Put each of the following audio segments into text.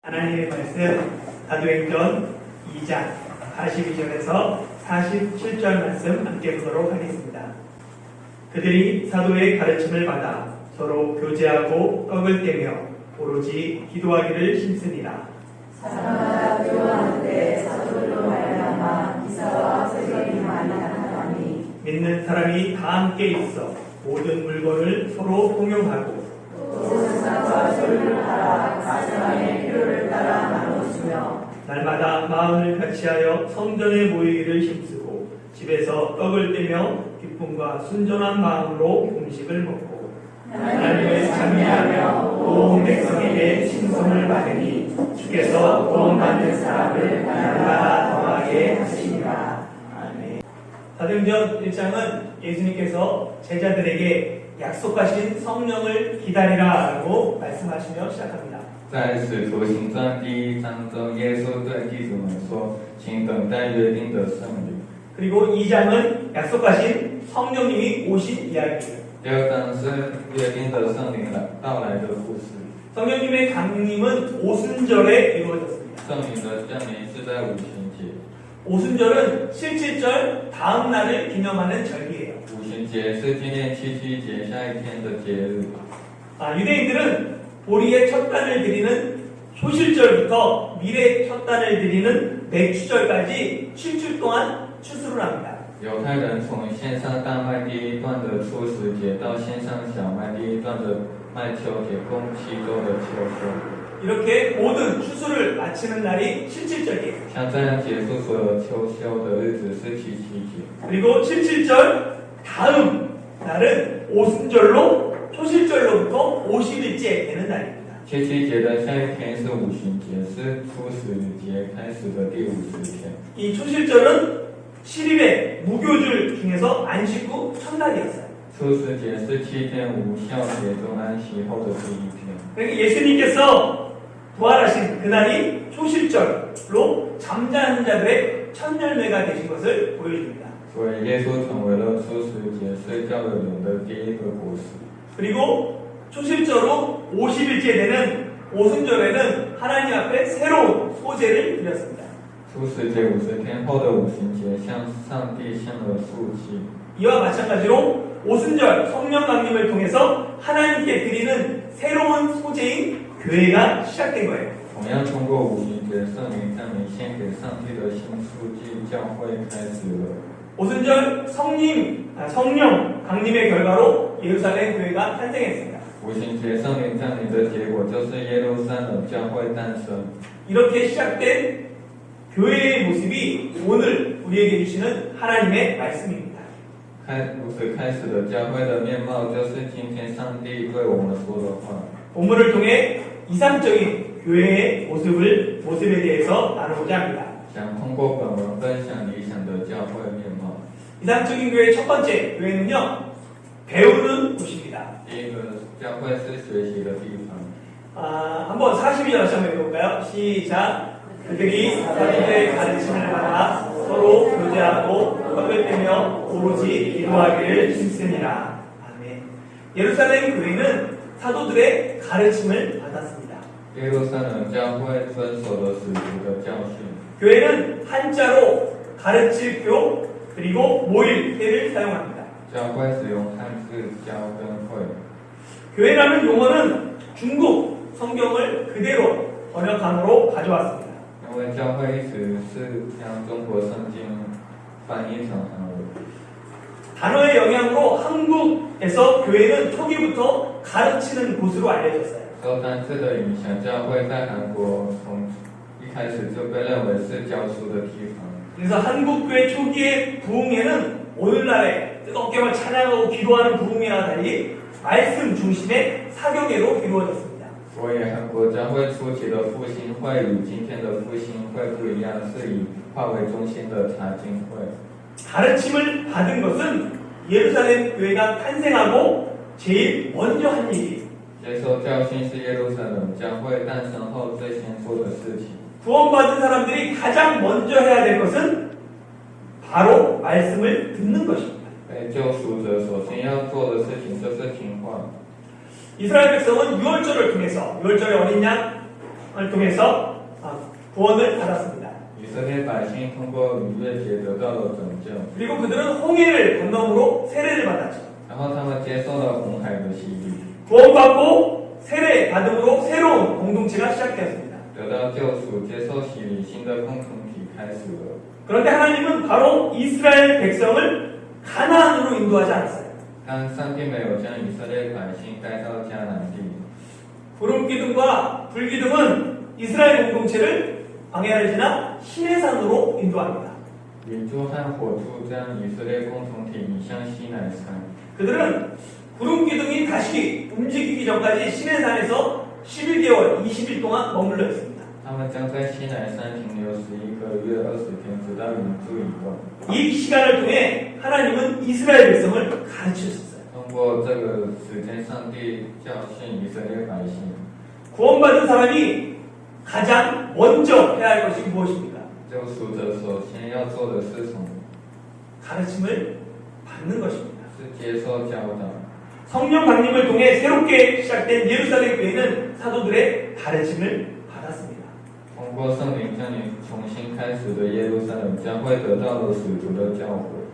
하나님의 말씀 사도행전 2장 42절에서 47절 말씀 함께 보도록 하겠습니다. 그들이 사도의 가르침을 받아 서로 교제하고 떡을 떼며 오로지 기도하기를 힘쓰니라. 사람마다 교환하되 사도들로 말미암아 기사와 세력이 많이 나타나니 믿는 사람이 다 함께 있어 모든 물건을 서로 공용하고 또 세상과 소유를 팔아 각 사람의 필요를 따라 나누시며 날마다 마음을 같이하여 성전에 모이기를 힘쓰고 집에서 떡을 떼며 기쁨과 순전한 마음으로 음식을 먹고 하나님을 찬미하며 온 백성에게 칭송을 받으니 주께서 구원받는 사람을 날마다 더하게 하시니라. 아멘. 사도행전 1장은 예수님께서 제자들에게 약속하신 성령을 기다리라라고 말씀하시며 시작합니다. 在使徒行传第1章中，耶稣对弟子们说：“请等待约定的圣灵。” 그리고 2장은 약속하신 성령님이 오신 이야기예요. 第2章是约定的圣灵到来的故事。 성령님의 강림은 오순절에 이루어졌습니다. 圣灵的降临是在五旬节。 오순절은 77절 다음 날을 기념하는 절기예요. 五旬节是纪念七七节下一天的节日。 유대인들은 보리의 첫 단을 드리는 소실절부터 밀의 첫 단을 드리는 맥추절까지 7주 동안 추수를 합니다. 犹太人从献上大麦第一段的初十节到献上小麦第一段的麦秋节，共7周的秋收。 이렇게 모든 추수를 마치는 날이 77절이에요. 像这样结束所有秋收的日子是七七节。 그리고 77절 다음 날은 오순절로 초실절로부터 50일째 되는 날입니다. 七七节的下一天是五旬节，是初十节开始的第50天。 이 초실절은 7일의 무교줄 중에서 안식 후 첫날이었어요. 初十节是7天无效节中安息后的第一天。 그러니까 예수님께서 부활하신 그날이 초실절로 잠자는 자들의 첫 열매가 되신 것을 보여줍니다. 所以耶稣成为了初十节睡觉的人的第一个果实。 그리고 초실절로 50일째 되는 오순절에는 하나님 앞에 새로운 소제를 드렸습니다. 初十节50天后的五旬节，向上帝献了素祭。 이와 마찬가지로 오순절 성령 강림을 통해서 하나님께 드리는 새로운 소제인 교회가 시작된 거예요. 同样通过五旬节圣灵降临献给上帝的新素祭，教会开始了。 오순절 성령 강림의 결과로 예루살렘 교회가 탄생했습니다. 五旬节圣灵降临的结果就是耶路撒冷教会诞生。 이렇게 시작된 교회의 모습이 오늘 우리에게 주시는 하나님의 말씀입니다. 如此开始的教会的面貌，就是今天上帝对我们说的话。 본문을 통해 이상적인 교회의 모습에 대해서 나누고자 합니다. 想通过本文分享理想的教会面貌。 이상적인 교회의 첫 번째 교회는요, 배우는 곳입니다. 第一个教会是学习的地方。 한번 42절 다시 한번 읽어볼까요? 시작. 그들이 사도들의 가르침을 받아 서로 교제하고 떡을 떼며 오로지 기도하기를 힘쓰니라. 아멘. 예루살렘 교회는 사도들의 가르침을 받았습니다. 耶路撒冷教会遵守了使徒的教训。 교회는 한자로 가르칠 교 그리고 모일 회를 사용합니다. 教会使用汉字教跟会。 교회라는 용어는 중국 성경을 그대로 번역함으로 가져왔습니다. 因为教会一直是将中国圣经翻译成韩文。 단어의 영향으로 한국에서 교회는 초기부터 가르치는 곳으로 알려졌어요. 受单字的影响，教会在韩国从一开始就被认为是教书的地方。 그래서 한국교회 초기의 부흥회는 오늘날의 뜨겁게 찬양하고 기도하는 부흥회와 달리 말씀 중심의 사경회로 이루어졌습니다. 所以韩国教会初期的复兴会与今天的复兴会不一样，是以话为中心的查经会。 가르침을 받은 것은 예루살렘 교회가 탄생하고 제일 먼저 한 일이에요. 接受教训是耶路撒冷教会诞生后最先做的事情。 구원받은 사람들이 가장 먼저 해야 될 것은 바로 말씀을 듣는 것입니다. 被救赎者首先要做的事情就是听话。 이스라엘 백성은 유월절을 통해서 유월절에 어린 양 통해서 구원을 받았습니다. 以色列百姓通过逾越节得到了拯救， 그리고 그들은 홍해를 건너므로 세례를 받았죠. 然后他们接受了红海的洗礼， 구원받고 세례 받음으로 새로운 공동체가 시작되었습니다. 得到救赎，接受洗礼，新的共同体开始了。 그런데 하나님은 바로 이스라엘 백성을 가나안으로 인도하지 않았어요. 但上帝没有将以色列百姓带到迦南地， 구름기둥과 불기둥은 이스라엘 공동체를 광야를 지나 시내산으로 인도합니다. 云柱和火柱将以色列共同体引向西乃山。 그들은 구름기둥이 다시 움직이기 전까지 시내산에서 11개월, 20일 동안 머물러 있습니다. 他们将在西乃山停留11个月20天，直到云柱以后。 이 시간을 통해 하나님은 이스라엘 백성을 가르치셨어요. 通过这个时间，上帝教训以色列百姓。 구원받은 사람이 가장 먼저 해야 할 것이 무엇입니까? 救赎者首先要做的是什么？ 가르침을 받는 것입니다. 是接受教导。 성령 강림을 통해 새롭게 시작된 예루살렘 교회는 사도들의 가르침을 받았습니다. 通过圣灵降临重新开始的耶路撒冷教会得到了使徒的教诲。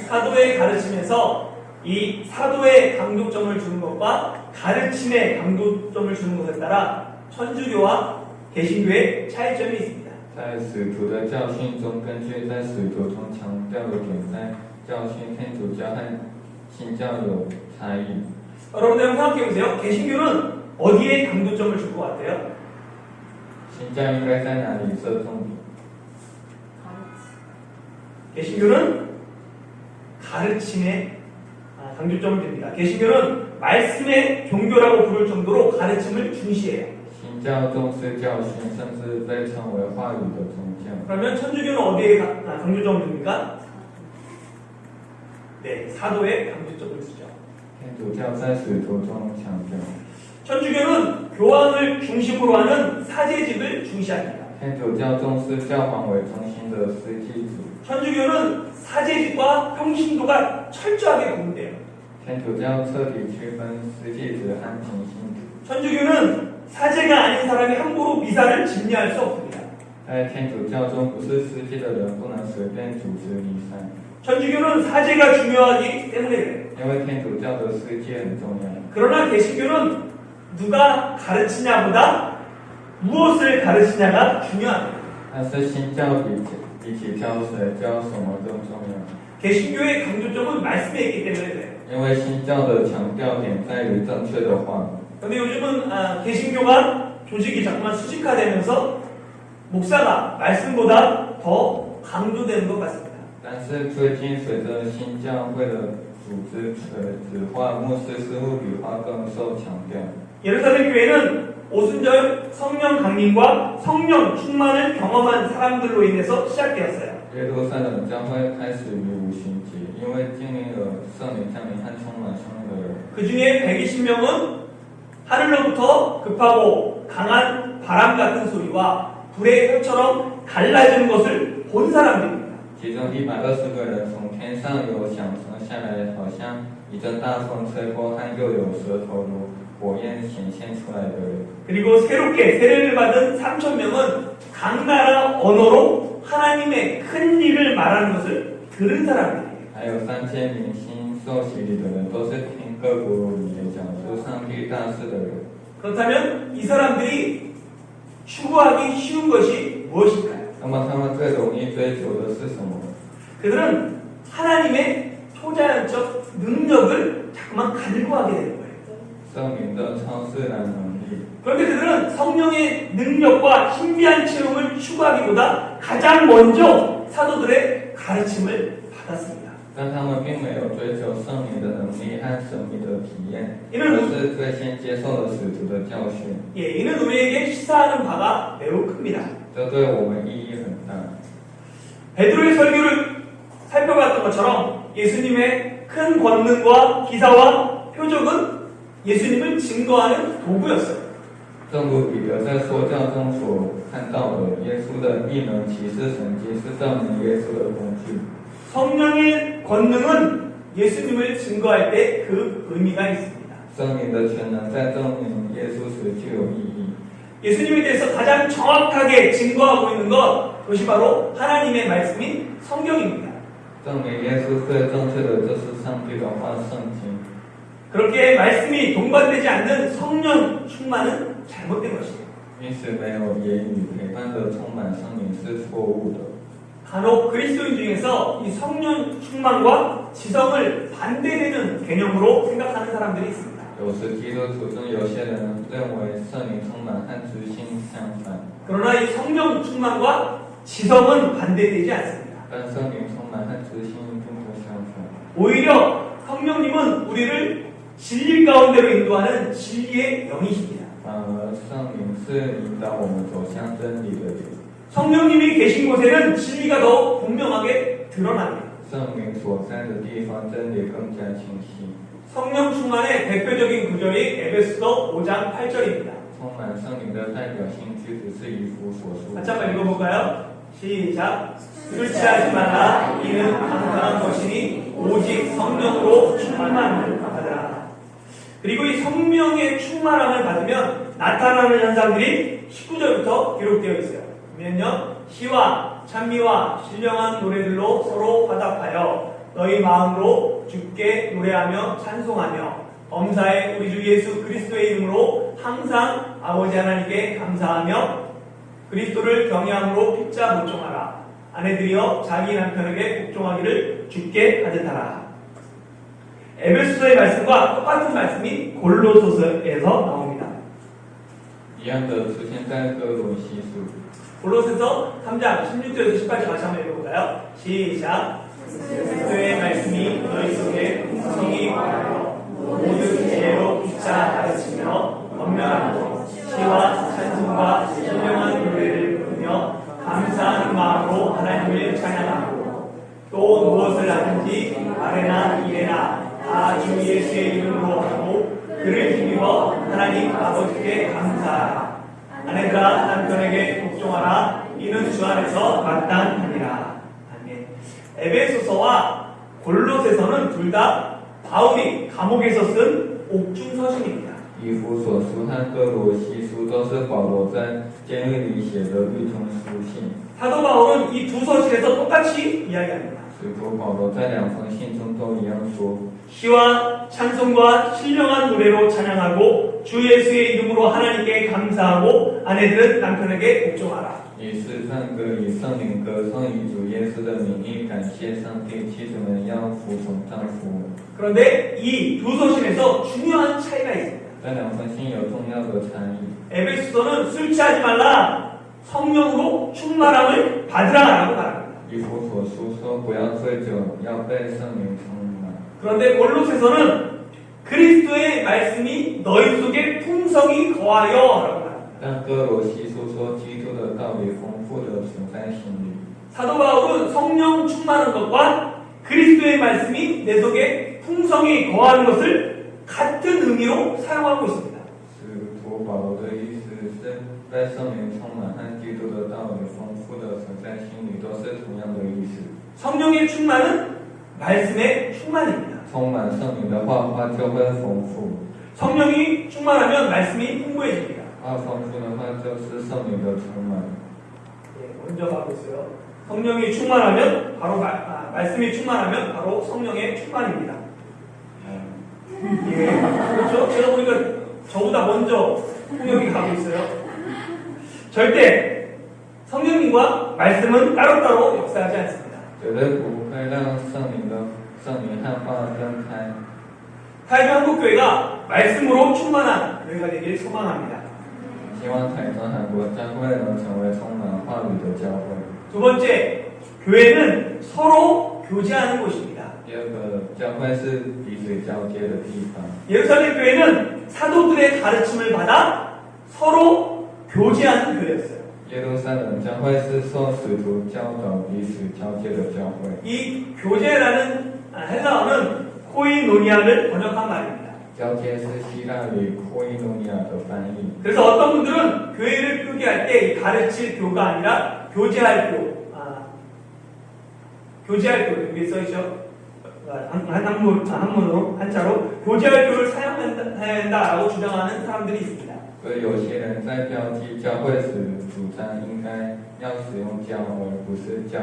사도의 가르침에서 이 사도의 강조점을 주는 것과 가르침의 강조점을 주는 것에 따라 천주교와 개신교의 차이점이 있습니다. 在使徒的教训中，根据在使徒中强调的点，在教训天主教和新教有差异。 여러분들 한번 생각해보세요. 개신교는 어디에 강조점을 줄 것 같아요? 新教应该在哪里侧重点？ 개신교는 가르침에 강조점을 둡니다. 개신교는 말씀의 종교라고 부를 정도로 가르침을 중시해요. 新教重视教训，甚至被称为话语的宗教。 그러면 천주교는 어디에 강조점을 둡니까? 네, 사도에 강조점을 두죠. 天主教在使徒中强调， 천주교는 교황을 중심으로 하는 사제직을 중시합니다. 天主教重视教皇为中心的司祭制。 천주교는 사제직과 평신도가 철저하게 구분돼요. 天主教彻底区分司祭制和平信徒。 천주교는 사제가 아닌 사람이 함부로 미사를 집례할 수 없습니다. 在天主教中，不是司祭的人不能随便组织弥撒， 천주교는 사제가 중요하기 때문에 그래요. 因为天主教的司祭很重要。 그러나 개신교는 누가 가르치냐보다 무엇을 가르치냐가 중요합니다. 但是新教比起教谁教什么更重要， 개신교의 강조점은 말씀에 있기 때문에 그래요. 因为新教的强调点在于正确的话。 그런데 요즘은 개신교가 조직이 자꾸만 수직화되면서 목사가 말씀보다 더 강조되는 것 같습니다. 但是最近随着新教会的组织子化，牧师似乎比话更受强调。 예루살렘 교회는 오순절 성령 강림과 성령 충만을 경험한 사람들로 인해서 시작되었어요. 耶路撒冷教会开始于五旬节，因为经历了圣灵降临和充满圣灵的人。 그 중에 120명은 하늘로부터 급하고 강한 바람 같은 소리와 불의 혈처럼 갈라지는 것을 본 사람들입니다. 其中120个人从天上有响声下来，好像一阵大风吹过，和又有舌头如火焰显现出来的人。 그리고 새롭게 세례를 받은 3,000명은 각 나라 언어로 하나님의 큰 일을 말하는 것을 들은 사람들이에요. 还有3000名新受洗礼的人，都是听各国语言讲述上帝大事的人。 그렇다면 이 사람들이 추구하기 쉬운 것이 무엇일까요? 那么他们最容易追求的是什么？ 그들은 하나님의 초자연적 능력을 자꾸만 가지고 하게 되는 거예요. 圣灵的超自然能力。 그런데 그들은 성령의 능력과 신비한 체험을 추구하기보다 가장 먼저 사도들의 가르침을 받았습니다. 但他们并没有追求圣灵的能力和神秘的体验， 이는 而是最先接受了使徒的教训。 예, 이는 우리에게 시사하는 바가 매우 큽니다. 这对我们意义很大。 베드로의 설교를 살펴봤던 것처럼 예수님의 큰 권능과 기사와 표적은 예수님을 증거하는 도구였어요. 正如彼得在说教中所看到的，耶稣的异能、奇事、神迹是证明耶稣的工具。 성령의 권능은 예수님을 증거할 때 그 의미가 있습니다. 圣灵的全能在证明耶稣时具有意义。 예수님에 대해서 가장 정확하게 증거하고 있는 것, 그것이 바로 하나님의 말씀인 성경입니다. 证明耶稣最正确的就是上帝的话圣经。 그렇게 말씀이 동반되지 않는 성령 충만은 잘못된 것이에요. 因此没有言语陪伴的充满圣灵是错误的。 간혹 그리스도인 중에서 이 성령 충만과 지성을 반대되는 개념으로 생각하는 사람들이 있습니다. 有时基督徒中有些人认为圣灵充满和知性相反， 그러나 이 성령 충만과 지성은 반대되지 않습니다. 但圣灵充满和知性并不相反。 오히려 성령님은 우리를 진리 가운데로 인도하는 진리의 영이십니다. 反而圣灵是引导我们走向真理的灵。 성령님이 계신 곳에는 진리가 더 분명하게 드러납니다. 圣灵所在的地方，真理更加清晰。 성령 충만의 대표적인 구절이 에베소서 5장 8절입니다. 充满圣灵的代表性句子是以弗所书。 같이 한번 읽어볼까요? 시작. 술 취하지 마라. 이는 강건한 것이니 오직 성령으로 충만을 받으라. 그리고 이 성령의 충만함을 받으면 나타나는 현상들이 19절부터 기록되어 있어요. 보면요. 시와 찬미와 신령한 노래들로 서로 화답하여 너희 마음으로 주께 노래하며 찬송하며 범사에 우리 주 예수 그리스도의 이름으로 항상 아버지 하나님께 감사하며 그리스도를 경외함으로 핍자 복종하라. 아내들이여 자기 남편에게 복종하기를 주께 가졌하라. 에베소서의 말씀과 똑같은 말씀이 골로새서에서 나옵니다. 一样的出现在哥罗西书。 골로새서 3장 16절에서 18절 같이 한번 읽어볼까요? 시작. 그리스도의 말씀이 너희 속에 풍성히 거하여 모든 지혜로 핍자 가르치며 권면하고 시와 찬송과 신령한 노래를 부르며 감사하는 마음으로 하나님을 찬양하고 또 무엇을 하든지 말에나 일에나 다 주 예수의 이름으로 하고 그를 힘입어 하나님 아버지께 감사하라. 아내들아 남편에게 복종하라. 이는 주 안에서 마땅하니라. 아멘. 에베소서와 골로새서는 둘 다 바울이 감옥에서 쓴 옥중 서신입니다. 以弗所书和哥罗西书都是保罗在监狱里写的狱中书信。 사도 바울은 이 두 서신에서 똑같이 이야기합니다. 使徒保罗在两封信中都一样说： 시와 찬송과 신령한 노래로 찬양하고 주 예수의 이름으로 하나님께 감사하고 아내들은 남편에게 복종하라. 以是唱歌，以圣灵歌颂，以主耶稣的名义感谢上帝，妻子们要服从丈夫。 그런데 이 두 서신에서 중요한 차이가 있습니다. 这两封信有重要的差异。 에베소서는 술 취하지 말라. 성령으로 충만함을 받으라라고 말합니다. 以弗所书说不要醉酒，要被圣灵充满。 그런데 골로새서는 그리스도의 말씀이 너희 속에 풍성히 거하여라고 말합니다. 但哥罗西书说基督的道理丰富的存在心里。 사도 바울은 성령 충만한 것과 그리스도의 말씀이 내 속에 풍성히 거하는 것을 같은 의미로 사용하고 있습니다. 使徒保罗的意思是被圣灵充满和基督的道理丰富的存在心里都是同样的意思。 성령의 충만은 말씀의 충만입니다. 充满圣灵的话就会丰富， 성령이 충만하면 말씀이 풍부해집니다. 丰富的话就是圣灵的充满。 먼저 가고 있어요. 성령이 충만하면 바로 말씀이 충만하면 바로 성령의 충만입니다. 예, 그렇죠? 제가 보니까 저보다 먼저 성령이 가고 있어요. 절대 성령님과 말씀은 따로따로 역사하지 않습니다. 绝对不会让圣灵和话分开。 타이즈 한국교회가 말씀으로 충만한 교회가 되길 소망합니다. 希望台中韩国教会能成为充满话语的教会。 두 번째, 교회는 서로 교제하는 곳입니다. 第二个，教会是彼此交接的地方。 예루살렘 교회는 사도들의 가르침을 받아 서로 교제하는 교회였어요. 耶路撒冷教会是受使徒教导、彼此交接的教会。 이 교제라는 헬라어는 코이노니아를 번역한 말입니다. 交接是希腊语코이노니아的翻译。 그래서 어떤 분들은 교회를 표기할 때 가르칠 교가 아니라 교제할 교, 교제할 교 여기 써있죠. 한문으로 한자로 교제할 교를 사용해야 한다라고 주장하는 사람들이 있습니다. 所以有些人在标记教会时，主张应该要使用教而不是教。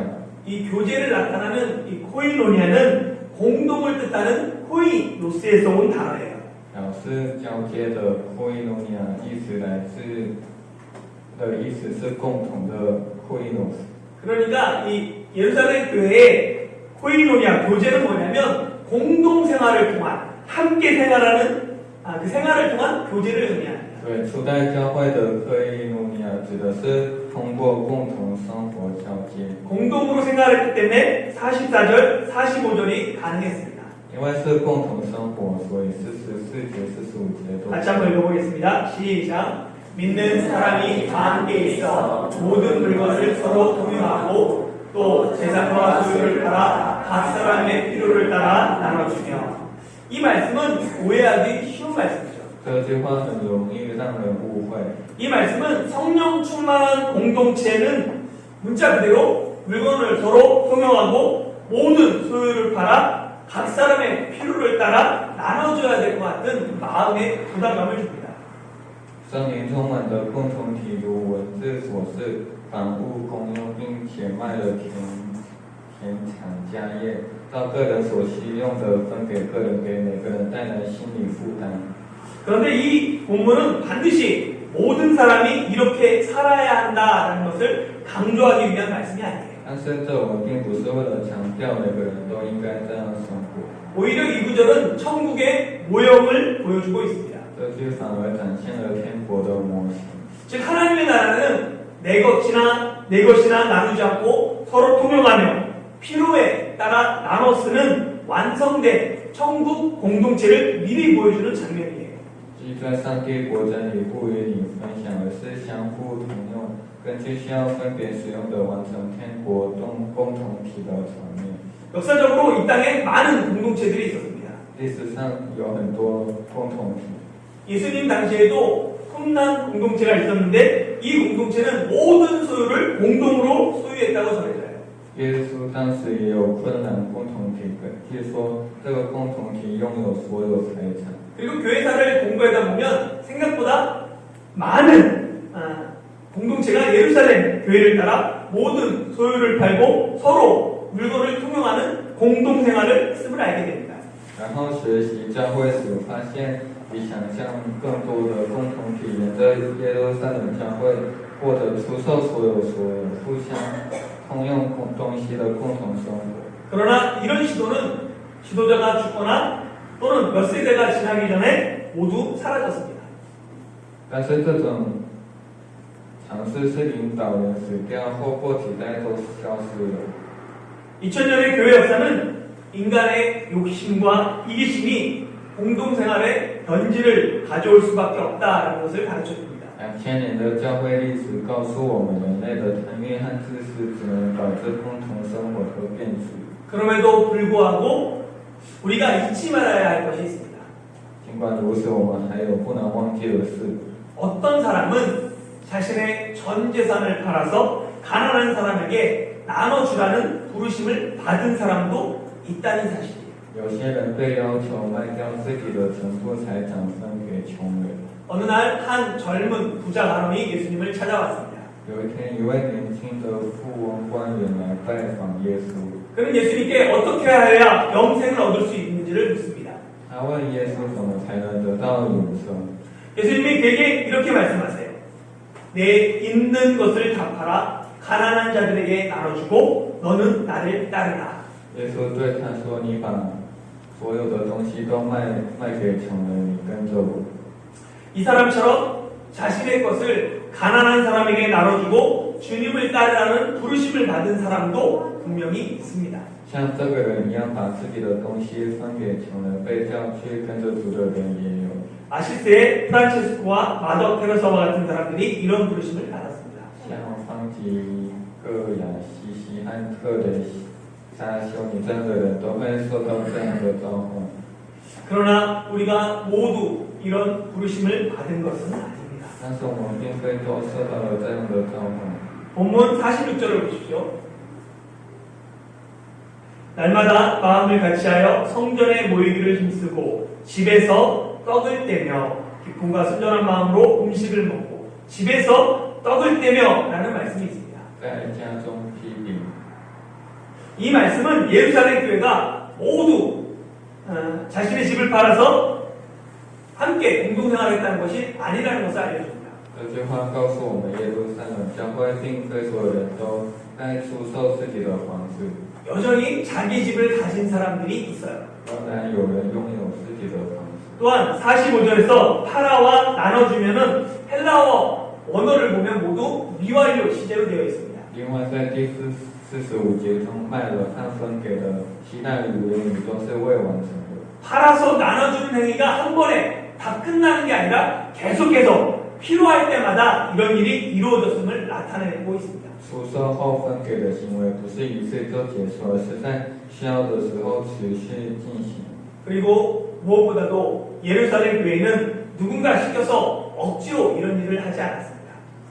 이 교제를 나타나는 이 코이노니아는 공동을 뜻하는 코이노스에서 온 단어예요. 表示交接的 koinonia 意思是共同的 koinos。 그러니까 이 예루살렘 교회의 코이노니아 교제는 뭐냐면 공동 생활을 통한 함께 생활하는 그 생활을 통한 교제를 의미합니다. 对，初代教会的 koinonia 指的是通过共同生活交接， 공동으로 생활했기 때문에 44절, 45절이 가능했습니다. 因为是共同生活，所以44节、45节都 같이 한번 읽어보겠습니다. 시작. 믿는 사람이 다 함께 있어 모든 물건을 서로 공유하고 또 재산과 소유를 따라 각 사람의 필요를 따라 나눠주며. 이 말씀은 오해하기 쉬운 말씀이죠. 这句话很容易让人误会。 이 말씀은 성령 충만한 공동체는 문자 그대로 물건을 서로 통용하고 모든 소유를 팔아 각 사람의 필요를 따라 나눠줘야 될 것 같은 마음의 부담감을 줍니다. 圣灵充满的共同体如文字所示，房屋公用，并且卖了田产家业，照个人所需用的分给个人，给每个人带来心理负担。 그런데 이 본문은 반드시 모든 사람이 이렇게 살아야 한다는 것을 강조하기 위한 말씀이 아니에요. 但是这我们并不是为了强调每个人都应该这样生活， 오히려 이 구절은 천국의 모형을 보여주고 있습니다. 这句反而展现了天国的模型。 즉 하나님의 나라는 내 것이나 나누지 않고 서로 통용하며 필요에 따라 나눠 쓰는 완성된 천국 공동체를 미리 보여주는 장면이에요. 即在上帝国真里不与你分享，而是相互同用，根据需要分别使用的完成天国共同体的场面。 역사적으로 이 땅에 많은 공동체들이 있었습니다. 历史上有很多共同体， 예수님 당시에도 흠난 공동체가 있었는데 이 공동체는 모든 소유를 공동으로 소유했다고 전해져요. 耶稣当时也有困难共同体，据说这个共同体拥有所有财产。 그리고 교회사를 공부하다 보면 생각보다 많은 공동체가 예루살렘 교회를 따라 모든 소유를 팔고 서로 물건을 통용하는 공동생활을 했음을 알게 됩니다. 然后学习教会时，发现比想象更多的共同体沿着耶路撒冷教会过着出售所有互相通用东西的共同生活。 그러나 이런 시도는 지도자가 죽거나 또는 몇 세대가 지나기 전에 모두 사라졌습니다. 但是这种尝试是领导人死掉后过几代都消失了。 2000년의 교회 역사는 인간의 욕심과 이기심이 공동생활에 변질을 가져올 수밖에 없다는 것을 가르쳐줍니다. 2000年的教会历史告诉我们，人类的贪欲和自私只能导致共同生活的变质。 그럼에도 불구하고 우리가 잊지 말아야 할 것이 있습니다. 尽管如此，我们还有不能忘记的事。 어떤 사람은 자신의 전 재산을 팔아서 가난한 사람에게 나눠주라는 부르심을 받은 사람도 있다는 사실이에요. 有些人被要求卖掉自己的全部财产分给穷人。 어느 날 한 젊은 부자 간원이 예수님을 찾아왔습니다. 有一天，一位年轻的富翁官员来拜访耶稣， 그는 예수님께 어떻게 해야 영생을 얻을 수 있는지를 묻습니다. 他问耶稣怎么才能得到永生。 예수님이 그에게 이렇게 말씀하세요. 내 있는 것을 다 팔아 가난한 자들에게 나눠주고 너는 나를 따르라. 耶稣对他说：“你把所有的东西都卖给穷人，你跟着我。” 이 사람처럼 자신의 것을 가난한 사람에게 나눠주고 주님을 따르라는 부르심을 받은 사람도 분명히 있습니다. 像这个人一样，把自己的东西分给穷人，被叫去跟着主的人也有。 아시스의 프란체스코와 마더 테레사와 같은 사람들이 이런 부르심을 받았습니다. 像方济各、雅西西和特雷莎修女这样的人都会受到这样的召唤。 그러나 우리가 모두 이런 부르심을 받은 것은 아닙니다. 但是我们并非都受到了这样的召唤。 본문 46절을 보십시오. 날마다 마음을 같이하여 성전에 모이기를 힘쓰고 집에서 떡을 떼며 기쁨과 순전한 마음으로 음식을 먹고 집에서 떡을 떼며 라는 말씀이 있습니다. 在家中批评。 이 말씀은 예루살렘 교회가 모두 자신의 집을 팔아서 함께 공동생활했다는 것이 아니라는 것을 알려줍니다. 这句话告诉我们，耶路撒冷教会并非所有人都在出售自己的房子， 여전히 자기 집을 가진 사람들이 있어요. 仍然有人拥有自己的房子。 또한 45절에서 팔아와 나눠주면은 헬라어 원어를 보면 모두 미완료 시제로 되어 있습니다. 另外，在第45节中卖了和分给的希腊语为语都是未完成的。 팔아서 나눠주는 행위가 한 번에 다 끝나는 게 아니라 계속해서 필요할 때마다 이런 일이 이루어졌음을 나타내고 있습니다. 出售后分给的行为不是一次就结束，而是在需要的时候持续进行。 그리고 무엇보다도 예루살렘 교회는 누군가 시켜서 억지로 이런 일을 하지 않았습니다.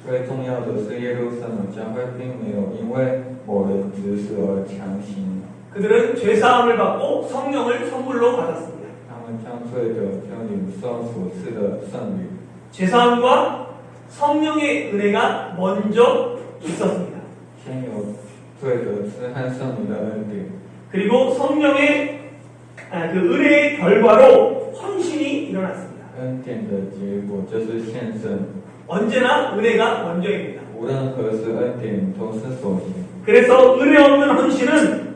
最重要的是，耶路撒冷教会并没有因为某人指使而强行， 그들은 죄사함을 받고 성령을 선물로 받았습니다. 他们将罪的就领受所赐的圣灵。 죄사함과 성령의 은혜가 먼저 있었습니다. 先有罪的赐和圣灵的恩典， 그리고 성령의 그 은혜의 결과로 헌신이 일어났습니다. 恩典的结果就是献身。 언제나 은혜가 먼저입니다. 无论何时，恩典都是首先。 그래서 은혜 없는 헌신은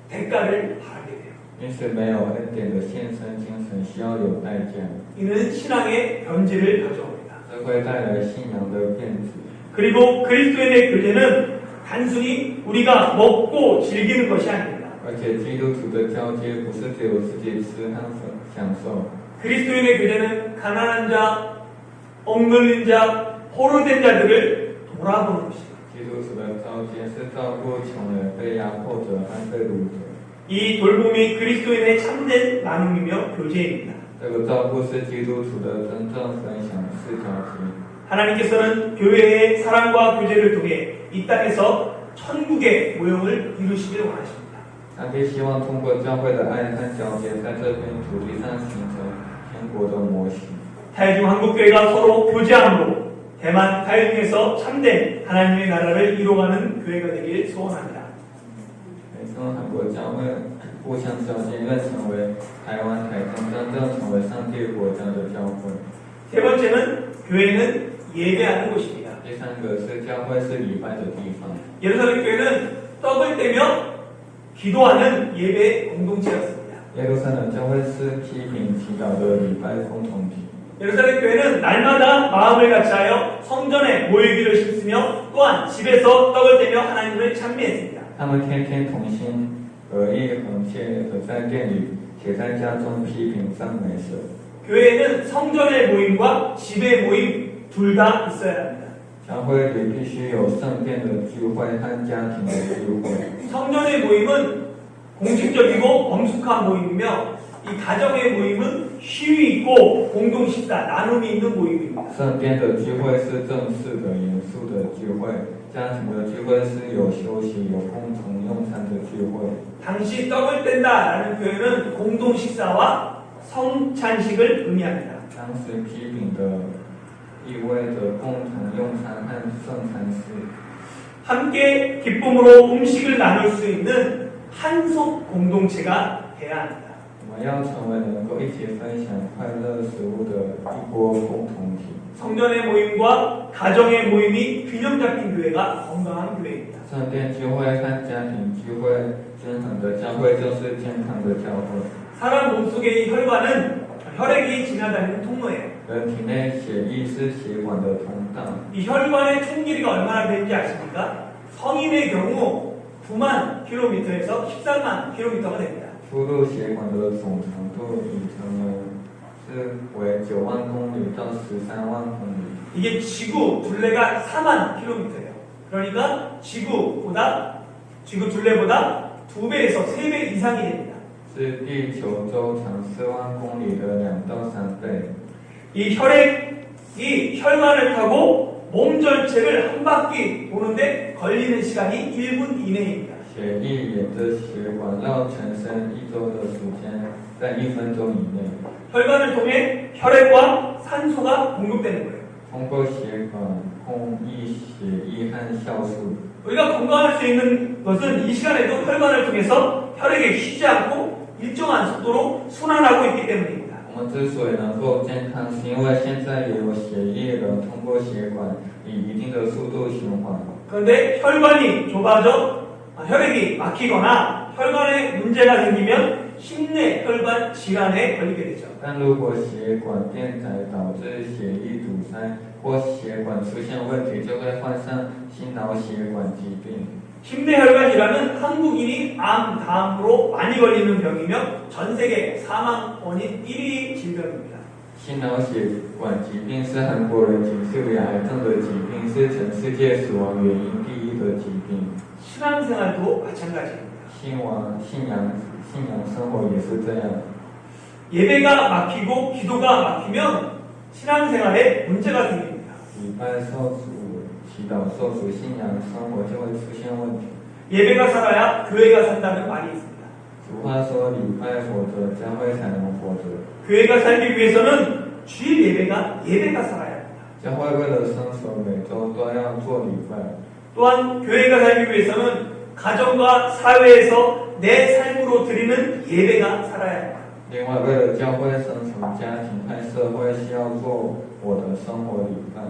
대가를 바라게 돼요. 因此，没有恩典的献身精神需要有代价， 이는 신앙의 변질을 가져옵니다. 这会带来信仰的变质。 그리고 그리스도인의 교제는 단순히 우리가 먹고 즐기는 것이 아닙니다. 而且，基督徒的交接不是只有自己吃和享受。 그리스도인의 교제는 가난한 자, 억눌린 자, 포로된 자들을 돌아보는 것입니다. 基督徒的交接是照顾穷人、被压迫者和被掳者。 이 돌봄이 그리스도인의 참된 나눔이며 교제입니다. 这个照顾是基督徒的真正分享，是交接。 하나님께서는 교회의 사랑과 교제를 통해 이 땅에서 천국의 모형을 이루시길 원하십니다. 上帝希望通过教会的爱和交接，在这片土地上形成天国的模型。 타이중 한국교회가 서로 교제함으로 대만 타이중에서 참된 하나님의 나라를 이루어가는 교회가 되길 소원합니다. 每从韩国教会互相交接，愿成为台湾台中真正成为上帝国家的教会。 세 번째는 교회는 예배하는 곳입니다. 第三个是教会是礼拜的地方。 예루살렘 교회는 떡을 떼며 기도하는 예배 공동체였습니다. 耶路撒冷教会是批评祈祷的礼拜共同体。 예루살렘 교회는 날마다 마음을 같이하여 성전에 모이기를 힘쓰며 또한 집에서 떡을 떼며 하나님을 찬미했습니다. 他们天天同心合意，恒切的在店里，且在家中批评赞美神。 교회에는 성전의 모임과 집의 모임 둘 다 있어야 합니다. 教会里必须有圣殿的聚会和家庭的聚会。 성전의 모임은 공식적이고 엄숙한 모임이며 이 가정의 모임은 시위 있고 공동 식사, 나눔이 있는 모임입니다. 圣殿的聚会是正式的、严肃的聚会，家庭的聚会是有休息、有共同用餐的聚会。 당시 떡을 뗀다라는 표현은 공동 식사와 성찬식을 의미합니다. 当时批评的意味着共同用餐和圣餐事。 함께 기쁨으로 음식을 나눌 수 있는 한속 공동체가 돼야 합니다. 我们要成为能够一起分享快乐食物的一波共同体。 성전의 모임과 가정의 모임이 균형 잡힌 교회가 건강한 교회입니다. 圣殿聚会和家庭聚会均衡的教会就是健康的教会。 사람 몸속의 이 혈관은 혈액이 지나다니는 통로예요. 人体内血液是血管的通道， 이 혈관의 총 길이가 얼마나 되는지 아십니까? 성인의 경우 9만 킬로미터에서 13만 킬로미터가 됩니다. 出入血管的总长度以成是为9万公里到13万公里。 이게 지구 둘레가 4만 킬로미터예요. 그러니까 지구 둘레보다 2배에서 3배 이상이 됩니다. 是地球周长4万公里的2到3倍。 이 혈관을 타고 몸 전체를 한 바퀴 도는데 걸리는 시간이 1분 이내입니다. 血液沿着血管绕全身1周的时间，在1分钟以内。 혈관을 통해 혈액과 산소가 공급되는 거예요. 通过血管供应血液和酵素。 우리가 건강할 수 있는 것은 이 시간에도 혈관을 통해서 혈액이 쉬지 않고 일정한 속도로 순환하고 있기 때문입니다. 我们之所以能够健康，是因为现在也有血液的通过血管以一定的速度循环。 그런데 혈관이 좁아져 혈액이 막히거나 혈관에 문제가 생기면 심내 혈관 질환에 걸리게 되죠. 但如果血管变窄导致血液堵塞或血管出现问题，就会患上心脑血管疾病。 심내 혈관 질환은 한국인이 암 다음으로 많이 걸리는 병이며 전 세계 사망 원인 1위 질병입니다. 心脑血管疾病是韩国人仅次于癌症的疾病，是全世界死亡原因第1的疾病。 신앙생활도 마찬가지입니다. 信仰生活也是这样。 예배가 막히고 기도가 막히면 신앙생활에 문제가 생깁니다. 礼拜受阻，祈祷受阻，信仰生活就会出现问题。 예배가 살아야 교회가 산다는 말이 있습니다. 俗话说：“礼拜活着，教会才能活着。” 교회가 살기 위해서는 주일 예배가 살아야 합니다. 教会为了生存，每周都要做礼拜。 또한 교회가 살기 위해서는 가정과 사회에서 내 삶으로 드리는 예배가 살아야 합니다. 另外，为了教会生存，家庭和社会需要做我的生活礼拜。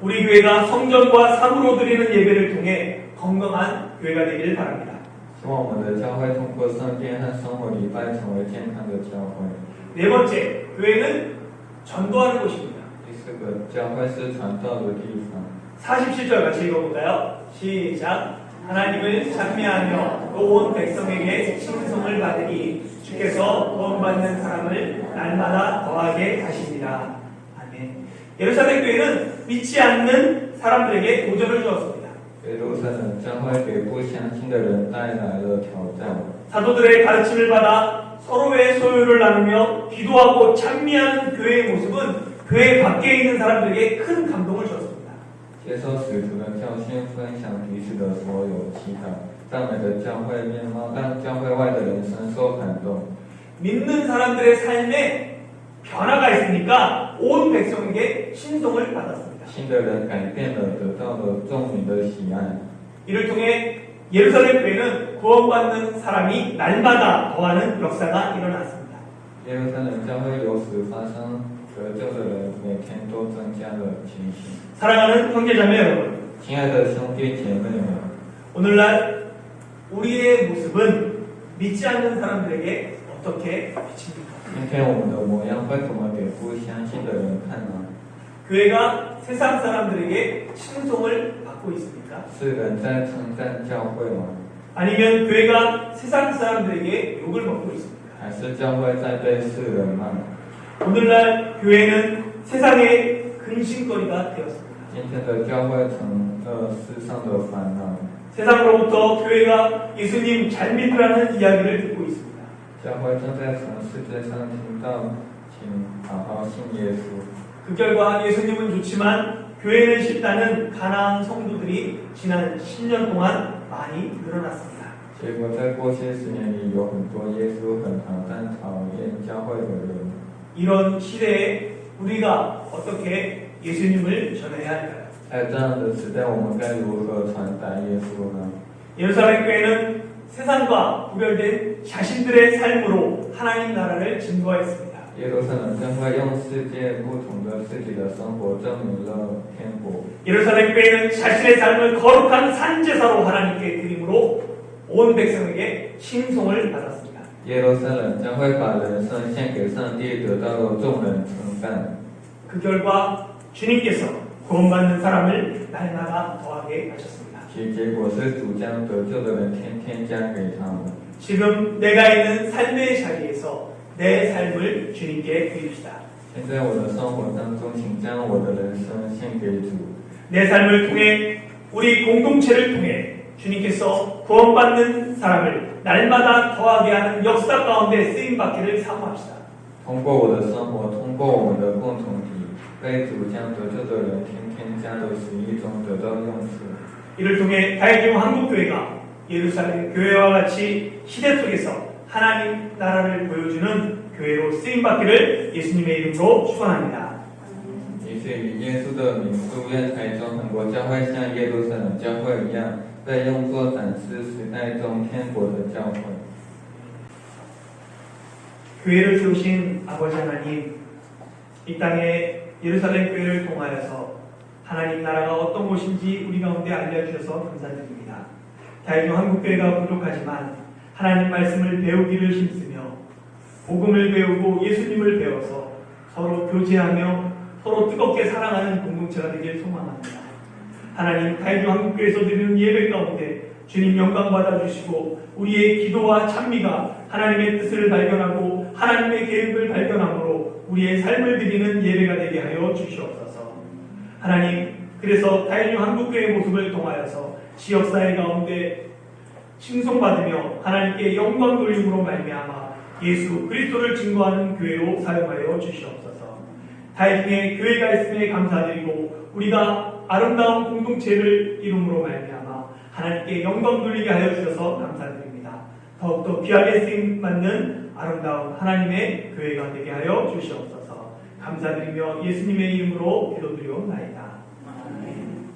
우리 교회가 성전과 삶으로 드리는 예배를 통해 건강한 교회가 되기를 바랍니다. 希望我们的教会通过圣殿和生活礼拜，成为健康的教会。 네 번째, 교회는 전도하는 곳입니다. 第4个，教会是传道的地方。 47절 같이 읽어볼까요? 시작. 하나님을 찬미하며 또 온 백성에게 칭송을 받으니 주께서 구원받는 사람을 날마다 더하게 하십니다. 아멘. 예루살렘 교회는 믿지 않는 사람들에게 도전을 주었습니다. 耶路撒冷教会给不相信的人带来了挑战。 사도들의 가르침을 받아 서로의 소유를 나누며 기도하고 찬미하는 교회의 모습은 교회 밖에 있는 사람들에게 큰 감동을 주었습니다. 接受使徒的教训，分享彼此的所有，祈祷赞美的教会面貌，让教会外的人深受感动。 믿는 사람들의 삶에 변화가 있으니까 온 백성에게 신송을 받았습니다. 信的人改变了，得到了众民的喜爱。 이를 통해 예루살렘 교회는 구원받는 사람이 날마다 더하는 역사가 일어났습니다. 耶路撒冷教会由此发生得救的人每天都增加了情形。 사랑하는 형제자매 여러분, 亲爱的兄弟姐妹们， 오늘날 우리의 모습은 믿지 않는 사람들에게 어떻게 비칩니까? 今天我们的模样会怎么给不相信的人看呢？ 교회가 세상 사람들에게 칭송을 받고 있습니까? 是人在称赞教会吗？ 아니면 교회가 세상 사람들에게 욕을 먹고 있습니까? 还是教会在被世人骂？ 오늘날 교회는 세상의 근심거리가 되었습니다. 今天的教会成了世上的烦恼， 세상으로부터 교회가 예수님 잘 믿으라는 이야기를 듣고 있습니다. 教会正在从世界上听到，请好好信耶稣。 그 결과 예수님은 좋지만 교회는 싫다는 가나안 성도들이 지난 10년 동안 많이 늘어났습니다. 结果在过去10年里，有很多耶稣很讨但讨厌教会的人。 이런 시대에 우리가 어떻게 예수님을 전해야 할까요? 在这样的时代，我们该如何传达耶稣呢？ 예루살렘 교회는 세상과 구별된 자신들의 삶으로 하나님 나라를 증거했습니다. 耶路撒冷教会用世界不同的自己的生活证明了天国。 예루살렘 교회는 자신의 삶을 거룩한 산제사로 하나님께 드림으로 온 백성에게 칭송을 받았습니다. 耶路撒冷教会把人生献给上帝，得到了众人称赞。 그 결과 주님께서 구원받는 사람을 날마다 더하게 하셨습니다. 其结果是主将得救的人天天加给他们。 지금 내가 있는 삶의 자리에서 내 삶을 주님께 드립시다. 现在我的生活当中，请将我的人生献给主。 내 삶을 통해 우리 공동체를 통해 주님께서 구원받는 사람을 날마다 더하게 하는 역사 가운데 쓰임받기를 사모합시다. 通过我的生活，通过我们的共同体，被主将得救的人天天加的旨意中得到用处。 이를 통해 다이중 한국교회가 예루살렘 교회와 같이 시대 속에서 하나님 나라를 보여주는 교회로 쓰임받기를 예수님의 이름으로 축원합니다. 也是以耶稣的名，祝愿台中很国教会像耶路撒冷教会一样，被用作展示时代中天国的教会。 교회를 세우신 아버지 하나님, 이 땅에 예루살렘 교회를 통하여서 하나님 나라가 어떤 곳인지 우리 가운데 알려주셔서 감사드립니다. 다행히 한국교회가 부족하지만 하나님 말씀을 배우기를 힘쓰며 복음을 배우고 예수님을 배워서 서로 교제하며 서로 뜨겁게 사랑하는 공동체가 되길 소망합니다. 하나님, 다행히 한국교회에서 드리는 예배 가운데 주님 영광 받아주시고 우리의 기도와 찬미가 하나님의 뜻을 발견하고 하나님의 계획을 발견함으로 우리의 삶을 드리는 예배가 되게 하여 주시옵소서. 하나님, 그래서 다행히 한국교회의 모습을 통하여서 지역사회 가운데 칭송받으며 하나님께 영광 돌림으로 말미암아 예수 그리스도를 증거하는 교회로 사용하여 주시옵소서. 다행히 교회가 있음에 감사드리고 우리가 아름다운 공동체를 이룸으로 말미암아 하나님께 영광 돌리게 하여 주셔서 감사드립니다. 더욱더 귀하게 쓰임받는 아름다운 하나님의 교회가 되게 하여 주시옵소서. 감사드리며 예수님의 이름으로 기도드리옵나이다.